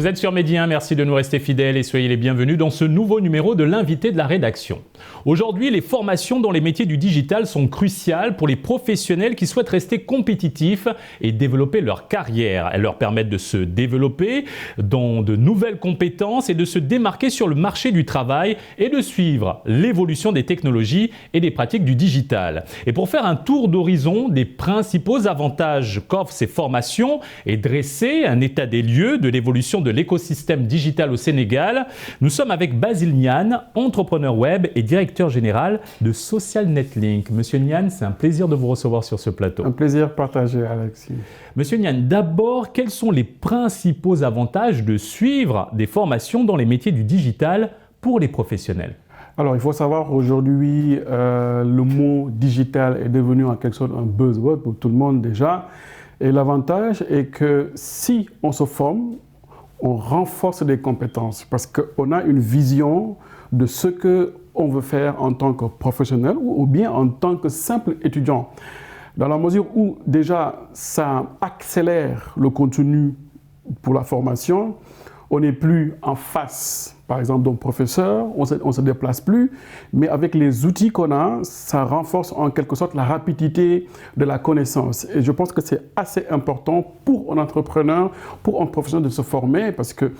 Vous êtes sur Medi 1, merci de nous rester fidèles et soyez les bienvenus dans ce nouveau numéro de l'invité de la rédaction. Aujourd'hui, les formations dans les métiers du digital sont cruciales pour les professionnels qui souhaitent rester compétitifs et développer leur carrière. Elles leur permettent de se développer dans de nouvelles compétences et de se démarquer sur le marché du travail et de suivre l'évolution des technologies et des pratiques du digital. Et pour faire un tour d'horizon des principaux avantages qu'offrent ces formations et dresser un état des lieux de l'évolution de l'écosystème digital au Sénégal, nous sommes avec Basile Niane, entrepreneur web et directeur général de Social Netlink. Monsieur Niane, c'est un plaisir de vous recevoir sur ce plateau. Un plaisir partagé, Alexis. Monsieur Niane, d'abord, quels sont les principaux avantages de suivre des formations dans les métiers du digital pour les professionnels? Alors, il faut savoir aujourd'hui, le mot digital est devenu en quelque sorte un buzzword pour tout le monde déjà. Et l'avantage est que si on se forme, on renforce des compétences parce qu'on a une vision de ce qu'on veut faire en tant que professionnel ou bien en tant que simple étudiant. Dans la mesure où déjà ça accélère le contenu pour la formation, on n'est plus en face, par exemple, d'un professeur, on se déplace plus, mais avec les outils qu'on a, ça renforce en quelque sorte la rapidité de la connaissance. Et je pense que c'est assez important pour un entrepreneur, pour un professionnel de se former, parce que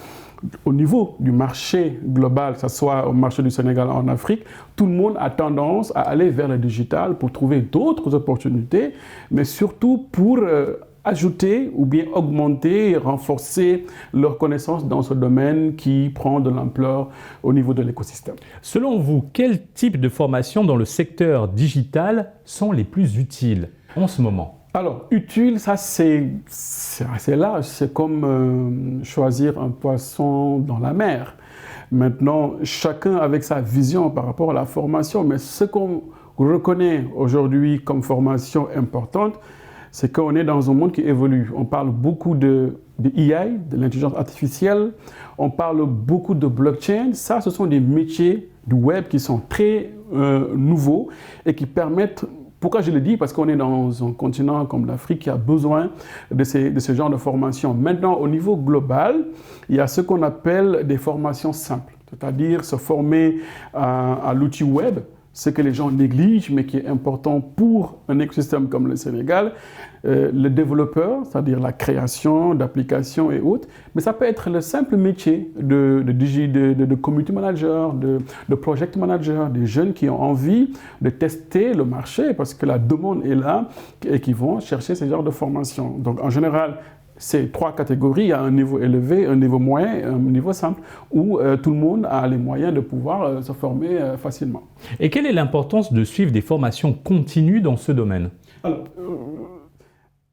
au niveau du marché global, que ce soit au marché du Sénégal en Afrique, tout le monde a tendance à aller vers le digital pour trouver d'autres opportunités, mais surtout pour ajouter ou bien augmenter, renforcer leurs connaissances dans ce domaine qui prend de l'ampleur au niveau de l'écosystème. Selon vous, quel type de formation dans le secteur digital sont les plus utiles en ce moment? Alors, utile, ça c'est assez large, c'est comme choisir un poisson dans la mer. Maintenant, chacun avec sa vision par rapport à la formation, mais ce qu'on reconnaît aujourd'hui comme formation importante, c'est qu'on est dans un monde qui évolue. On parle beaucoup de AI, de l'intelligence artificielle, on parle beaucoup de blockchain. Ça, ce sont des métiers du web qui sont très nouveaux et qui permettent. Pourquoi je le dis? Parce qu'on est dans un continent comme l'Afrique qui a besoin de ce genre de formation. Maintenant, au niveau global, il y a ce qu'on appelle des formations simples, c'est-à-dire se former à l'outil web, ce que les gens négligent, mais qui est important pour un écosystème comme le Sénégal, le développeur, c'est-à-dire la création d'applications et autres, mais ça peut être le simple métier de community manager, de project manager, des jeunes qui ont envie de tester le marché parce que la demande est là et qui vont chercher ce genre de formation. Donc en général, c'est trois catégories, il y a un niveau élevé, un niveau moyen et un niveau simple, où tout le monde a les moyens de pouvoir se former facilement. Et quelle est l'importance de suivre des formations continues dans ce domaine? Alors,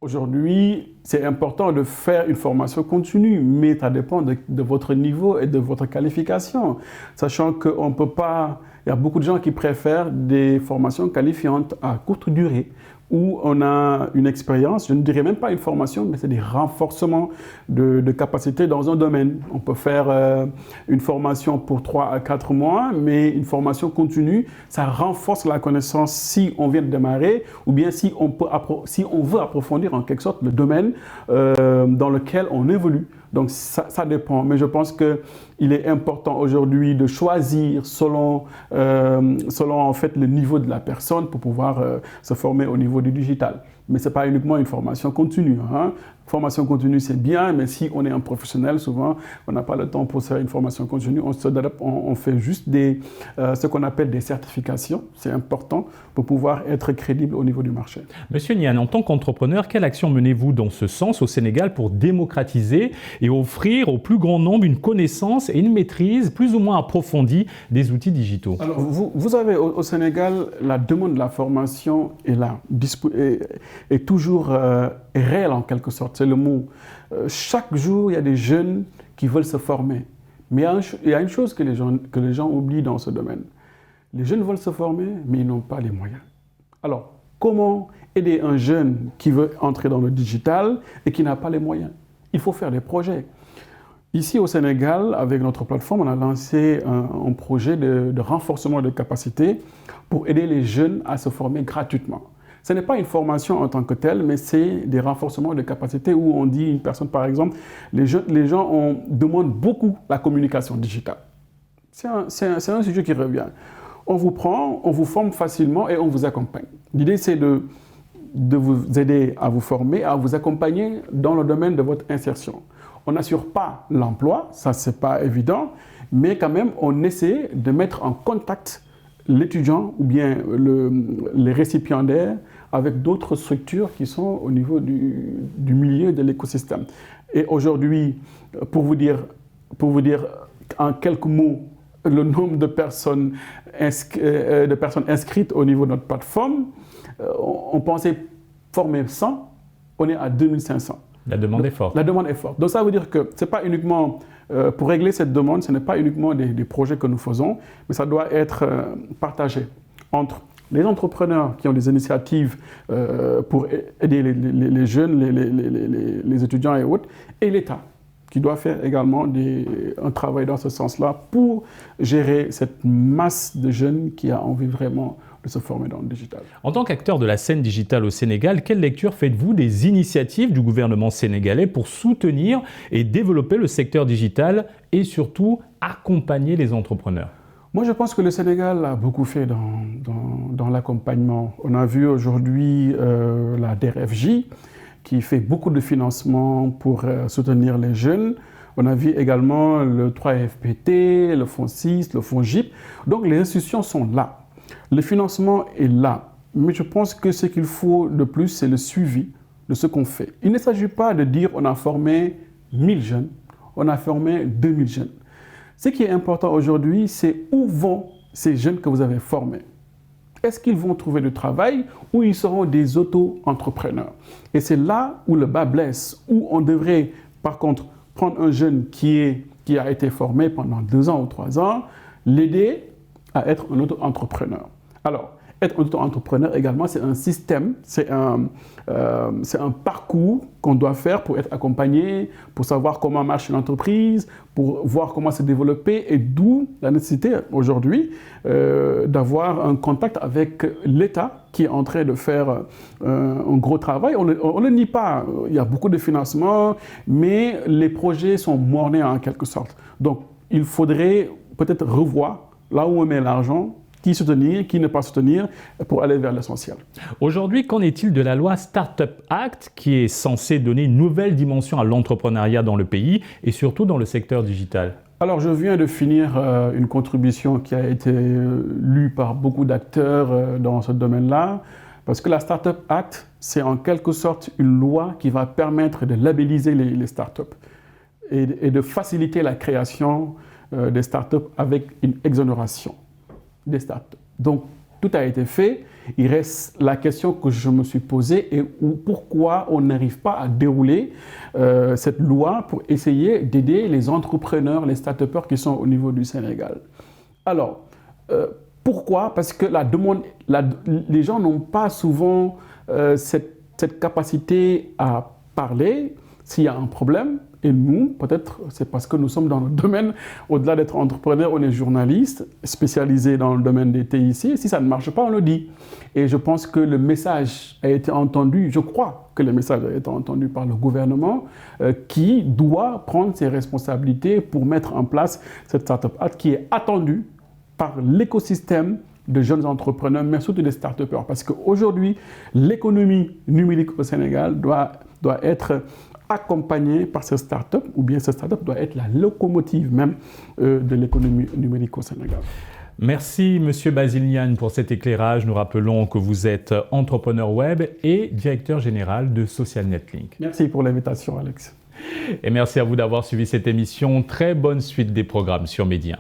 aujourd'hui, c'est important de faire une formation continue, mais ça dépend de votre niveau et de votre qualification. Sachant qu'on ne peut pas... Il y a beaucoup de gens qui préfèrent des formations qualifiantes à courte durée, où on a une expérience, je ne dirais même pas une formation, mais c'est des renforcements de capacités dans un domaine. On peut faire une formation pour 3 à 4 mois, mais une formation continue, ça renforce la connaissance si on vient de démarrer, ou bien si on veut approfondir en quelque sorte le domaine dans lequel on évolue. Donc ça dépend, mais je pense qu'il est important aujourd'hui de choisir selon en fait le niveau de la personne pour pouvoir se former au niveau du digital. Mais ce n'est pas uniquement une formation continue. Hein. Formation continue, c'est bien, mais si on est un professionnel, souvent, on n'a pas le temps pour faire une formation continue. On fait juste ce qu'on appelle des certifications. C'est important pour pouvoir être crédible au niveau du marché. Monsieur Niane, en tant qu'entrepreneur, quelle action menez-vous dans ce sens au Sénégal pour démocratiser et offrir au plus grand nombre une connaissance et une maîtrise plus ou moins approfondie des outils digitaux? Alors, vous avez au Sénégal, la demande de la formation est là, est toujours réelle en quelque sorte. C'est le mot. Chaque jour, il y a des jeunes qui veulent se former. Mais il y a une chose que les gens oublient dans ce domaine. Les jeunes veulent se former, mais ils n'ont pas les moyens. Alors, comment aider un jeune qui veut entrer dans le digital et qui n'a pas les moyens? Il faut faire des projets. Ici au Sénégal, avec notre plateforme, on a lancé un projet de renforcement de capacités pour aider les jeunes à se former gratuitement. Ce n'est pas une formation en tant que telle, mais c'est des renforcements de capacités où on dit une personne, par exemple, les gens demandent beaucoup la communication digitale. C'est un sujet qui revient. On vous prend, on vous forme facilement et on vous accompagne. L'idée, c'est de vous aider à vous former, à vous accompagner dans le domaine de votre insertion. On n'assure pas l'emploi, ça c'est pas évident, mais quand même on essaie de mettre en contact l'étudiant ou bien les récipiendaires avec d'autres structures qui sont au niveau du milieu de l'écosystème. Et aujourd'hui, pour vous dire en quelques mots le nombre de personnes inscrites au niveau de notre plateforme, on pensait former 100, on est à 2500. La demande est forte. La demande est forte. Donc ça veut dire que c'est pas uniquement, pour régler cette demande, ce n'est pas uniquement des projets que nous faisons, mais ça doit être partagé entre les entrepreneurs qui ont des initiatives pour aider les jeunes, les étudiants et autres, et l'État qui doit faire également un travail dans ce sens-là pour gérer cette masse de jeunes qui a envie vraiment de se former dans le digital. En tant qu'acteur de la scène digitale au Sénégal, quelle lecture faites-vous des initiatives du gouvernement sénégalais pour soutenir et développer le secteur digital et surtout accompagner les entrepreneurs ? Moi, je pense que le Sénégal a beaucoup fait dans l'accompagnement. On a vu aujourd'hui la DERFJ qui fait beaucoup de financement pour soutenir les jeunes. On a vu également le 3FPT, le Fonds 6, le Fonds JIP. Donc, les institutions sont là. Le financement est là. Mais je pense que ce qu'il faut de plus, c'est le suivi de ce qu'on fait. Il ne s'agit pas de dire on a formé 1000 jeunes, on a formé 2000 jeunes. Ce qui est important aujourd'hui, c'est où vont ces jeunes que vous avez formés. Est-ce qu'ils vont trouver du travail ou ils seront des auto-entrepreneurs? Et c'est là où le bas blesse, où on devrait, par contre, prendre un jeune qui a été formé pendant 2 ans ou 3 ans, l'aider à être un auto-entrepreneur. Alors, être un auto-entrepreneur également, c'est un système, c'est un parcours qu'on doit faire pour être accompagné, pour savoir comment marche une entreprise, pour voir comment se développer, et d'où la nécessité aujourd'hui d'avoir un contact avec l'État qui est en train de faire un gros travail. On ne le nie pas, il y a beaucoup de financement, mais les projets sont mornés en quelque sorte. Donc, il faudrait peut-être revoir là où on met l'argent, qui soutenir, qui ne pas soutenir, pour aller vers l'essentiel. Aujourd'hui, qu'en est-il de la loi Startup Act qui est censée donner une nouvelle dimension à l'entrepreneuriat dans le pays et surtout dans le secteur digital ? Alors, je viens de finir une contribution qui a été lue par beaucoup d'acteurs dans ce domaine-là, parce que la Startup Act, c'est en quelque sorte une loi qui va permettre de labelliser les startups et de faciliter la création des startups avec une exonération des startups. Donc, tout a été fait. Il reste la question que je me suis posée et pourquoi on n'arrive pas à dérouler cette loi pour essayer d'aider les entrepreneurs, les start-upers qui sont au niveau du Sénégal. Alors, pourquoi? Parce que les gens n'ont pas souvent cette capacité à parler s'il y a un problème. Et nous, peut-être, c'est parce que nous sommes dans le domaine, au-delà d'être entrepreneur, on est journaliste, spécialisé dans le domaine des TIC. Si ça ne marche pas, on le dit. Et je pense que le message a été entendu, je crois que le message a été entendu par le gouvernement, qui doit prendre ses responsabilités pour mettre en place cette Startup Act qui est attendue par l'écosystème de jeunes entrepreneurs, mais surtout des start-upers. Parce qu'aujourd'hui, l'économie numérique au Sénégal doit être accompagné par ces startups, ou bien ces startups doivent être la locomotive même de l'économie numérique au Sénégal. Merci Monsieur Basile-Niane pour cet éclairage. Nous rappelons que vous êtes entrepreneur web et directeur général de SocialNet Link. Merci pour l'invitation, Alex. Et merci à vous d'avoir suivi cette émission. Très bonne suite des programmes sur Média.